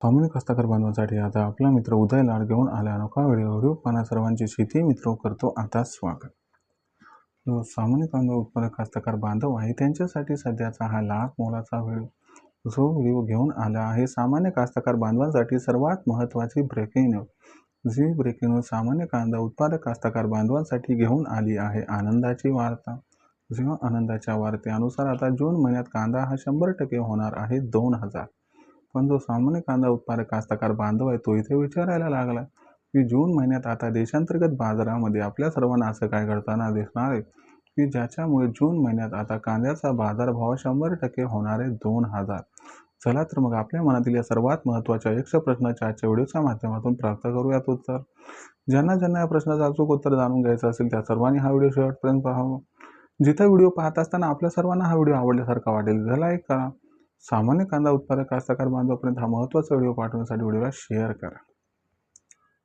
सामान्य कास्तकार बांधवांसाठी आता आपला मित्र उदय लाड घेऊन आला अनोखा व्हिडिओ पाहणा सर्वांची शेती मित्र करतो आता स्वागत। जो सामान्य कांदा उत्पादक कास्तकार बांधव आहे त्यांच्यासाठी सध्याचा हा लाख मोलाचा व्हिडिओ घेऊन आला आहे। सामान्य कास्तकार बांधवांसाठी सर्वात महत्त्वाची ब्रेकिंग न्यूज। जी ब्रेकिंग न्यूज सामान्य कांदा उत्पादक कास्तकार बांधवांसाठी घेऊन आली आहे आनंदाची वार्ता। जेव्हा आनंदाच्या वार्तेनुसार आता जून महिन्यात कांदा हा 100% होणार आहे 2000। पण जो सामान्य कांदा उत्पादक कास्तकार बांधव आहे तो इथे विचारायला लागला की जून महिन्यात आता देशांतर्गत बाजारामध्ये आपल्या सर्वांना असं काय घडताना दिसणार आहे की ज्याच्यामुळे जून महिन्यात आता कांद्याचा बाजारभाव 100% होणार आहे 2000। चला तर मग आपल्या मनातील या सर्वात महत्त्वाच्या 100 प्रश्नाच्या आजच्या व्हिडिओच्या माध्यमातून प्राप्त करूयात उत्तर। ज्यांना या प्रश्नाचं अचूक उत्तर जाणून घ्यायचं असेल त्या सर्वांनी हा व्हिडिओ शेवटपर्यंत पाहावा। जिथे व्हिडिओ पाहत असताना आपल्या सर्वांना हा व्हिडिओ आवडल्यासारखा वाटेल तर लाईक करा। सामान्य कांदा उत्पादक कास्तकार बांधवांपर्यंत हा महत्त्वाचा व्हिडिओ पाठवण्यासाठी व्हिडिओला शेअर करा।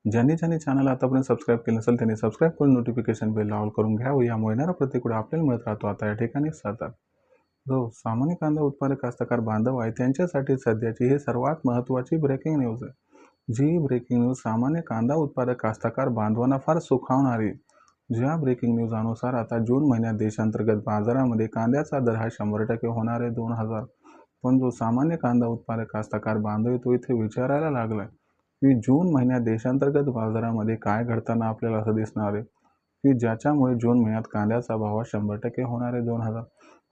ज्यांनी चॅनल आतापर्यंत सबस्क्राईब केलं नसेल त्यांनी सबस्क्राईब करून नोटिफिकेशन बेल ऑल करून घ्यावं। यामुळे येणारा प्रत्येक व्हिडिओ आपल्याला मिळत राहतो आता या ठिकाणी सतत। जो सामान्य कांदा उत्पादक कास्तकार बांधव आहे त्यांच्यासाठी सध्याची ही सर्वात महत्त्वाची ब्रेकिंग न्यूज आहे। जी ब्रेकिंग न्यूज सामान्य कांदा उत्पादक कास्तकार बांधवांना फार सुखावणारी। ज्या ब्रेकिंग न्यूज अनुसार आता जून महिन्यात देशांतर्गत बाजारामध्ये कांद्याचा दर हा 100% होणार आहे 2000। पण जो सामान्य कांदा उत्पादक कास्तकार बांधव तो इथे विचारायला लागलाय की जून महिन्यात देशांतर्गत बाजारामध्ये काय घडताना आपल्याला असं दिसणार आहे की ज्याच्यामुळे जून महिन्यात कांद्याचा भाव 100% होणार आहे 2000।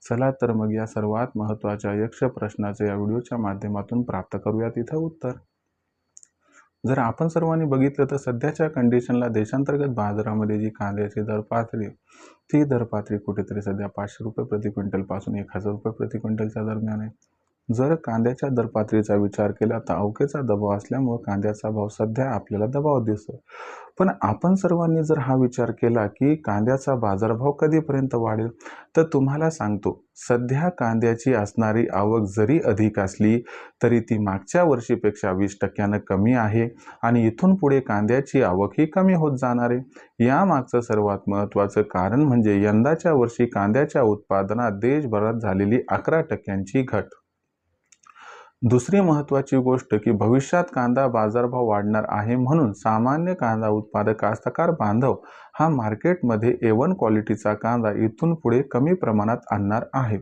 चला तर मग या सर्वात महत्त्वाच्या 100 प्रश्नाचे या व्हिडिओच्या माध्यमातून प्राप्त करूयात इथं उत्तर। जर आपण सर्वांनी बघितलं तर सध्याच्या कंडिशनला देशांतर्गत बाजारामध्ये जी कांद्याची दर पातळी ती दर पातळी कुठेतरी सध्या 500 रुपये प्रति क्विंटल पासून 1000 रुपये प्रति क्विंटलच्या दरम्यान आहे। जर कांद्याच्या दर पातळीचा विचार केला तर अवकेचा दबाव असल्यामुळे कांद्याचा भाव सध्या आपल्याला दबाव दिसतो। पण आपण सर्वांनी जर हा विचार केला की कांद्याचा बाजारभाव कधीपर्यंत वाढेल तर तुम्हाला सांगतो सध्या कांद्याची असणारी आवक जरी अधिक असली तरी ती मागच्या वर्षीपेक्षा 20% कमी आहे आणि इथून पुढे कांद्याची आवक ही कमी होत जाणार आहे। यामागचं सर्वात महत्त्वाचं कारण म्हणजे यंदाच्या वर्षी कांद्याच्या उत्पादनात देशभरात झालेली 11% घट। दुसरी महत्त्वाची गोष्ट की भविष्यात कांदा बाजारभाव वाढणार आहे म्हणून सामान्य कांदा उत्पादक कास्तकार बांधव हा मार्केटमध्ये A1 क्वालिटीचा कांदा इथून पुढे कमी प्रमाणात आणणार आहे।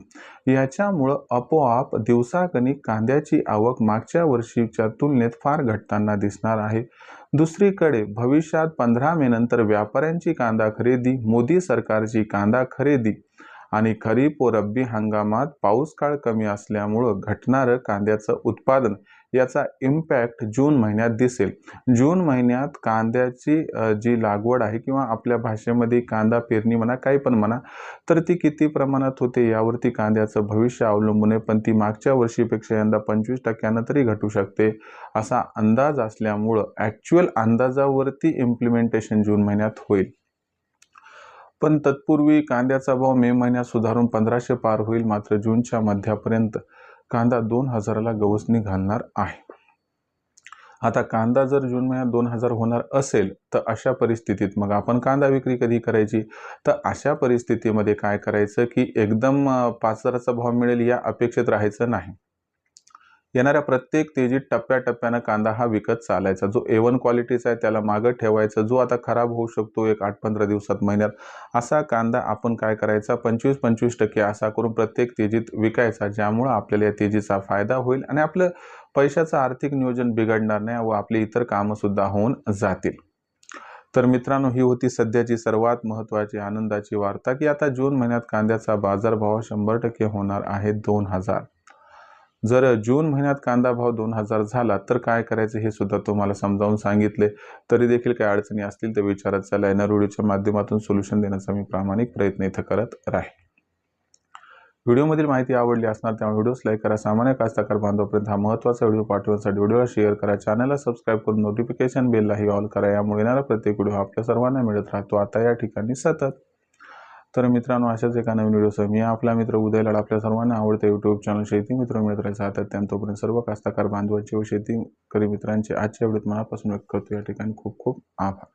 याच्यामुळं आपोआप दिवसागणिक कांद्याची आवक मागच्या वर्षीच्या तुलनेत फार घटताना दिसणार आहे। दुसरीकडे भविष्यात 15 मे नंतर व्यापाऱ्यांची कांदा खरेदी, मोदी सरकारची कांदा खरेदी आणि खरीप व रब्बी हंगामात पाऊस काळ कमी असल्यामुळं घटणारं कांद्याचं उत्पादन याचा इम्पॅक्ट जून महिन्यात दिसेल। जून महिन्यात कांद्याची जी लागवड आहे किंवा आपल्या भाषेमध्ये कांदा पेरणी म्हणा काही पण म्हणा तर ती किती प्रमाणात होते यावरती कांद्याचं भविष्य अवलंबून आहे। पण ती मागच्या वर्षीपेक्षा यंदा 25% तरी घटू शकते असा अंदाज असल्यामुळं ॲक्च्युअल अंदाजावरती इम्प्लिमेंटेशन जून महिन्यात होईल। पण तत्पूर्वी कांद्याचा भाव मे महिन्यात सुधारून 1500 पार होईल। मात्र जूनच्या मध्यापर्यंत कांदा 2000ला गवसणी घालणार आहे। आता कांदा जर जून महिन्यात 2000 होणार असेल तर अशा परिस्थितीत मग आपण कांदा विक्री कधी करायची तर अशा परिस्थितीमध्ये काय करायचं की एकदम 5000चा भाव मिळेल या अपेक्षेत राहायचं नाही। येणाऱ्या प्रत्येक तेजीत टप्प्याटप्प्यानं कांदा हा विकत चालायचा। जो A1 क्वालिटीचा आहे त्याला मागं ठेवायचा, जो आता खराब होऊ शकतो एक 8-15 दिवसात महिन्यात असा कांदा आपण काय करायचा 25-25% असा करून प्रत्येक तेजीत विकायचा, ज्यामुळं आपल्याला या तेजीचा फायदा होईल आणि आपलं पैशाचं आर्थिक नियोजन बिघडणार नाही व आपली इतर कामं सुद्धा होऊन जातील। तर मित्रांनो ही होती सध्याची सर्वात महत्त्वाची आनंदाची वार्ता की आता जून महिन्यात कांद्याचा बाजारभाव 100% होणार आहे 2000। जर जून महिन्यात कांदा भाव 2000 झाला तर काय करायचं हे सुद्धा तुम्हाला समजावून सांगितले। तरी देखील काही अडचणी असतील तर विचारत चला। येणाऱ्या व्हिडिओच्या माध्यमातून सोल्युशन देण्याचा मी प्रामाणिक प्रयत्न इथं करत राहील। व्हिडिओमधील माहिती आवडली असणार त्यामुळे व्हिडिओस लाईक करा। सामान्य कास्तकार बांधवांपर्यंत हा महत्त्वाचा व्हिडिओ पाठवण्यासाठी व्हिडिओला शेअर करा, चॅनलला सबस्क्राईब करून नोटिफिकेशन बेललाही ऑल करा। यामुळे येणारा प्रत्येक व्हिडिओ आपल्या सर्वांना मिळत राहतो आता या ठिकाणी सतत। तर मित्रांनो अशाच एका नवीन व्हिडिओसह मी आपला मित्र उदय लाड आपल्या सर्वांना आवडते यूट्यूब चॅनल शेती मित्र मिळत राहायचं सातत्याने। तोपर्यंत सर्व कास्तकार बांधवांचे व शेतकरी मित्रांचे आजच्या व्हिडिओत मनापासून व्यक्त करतो। या ठिकाणी खूप खूप आभार।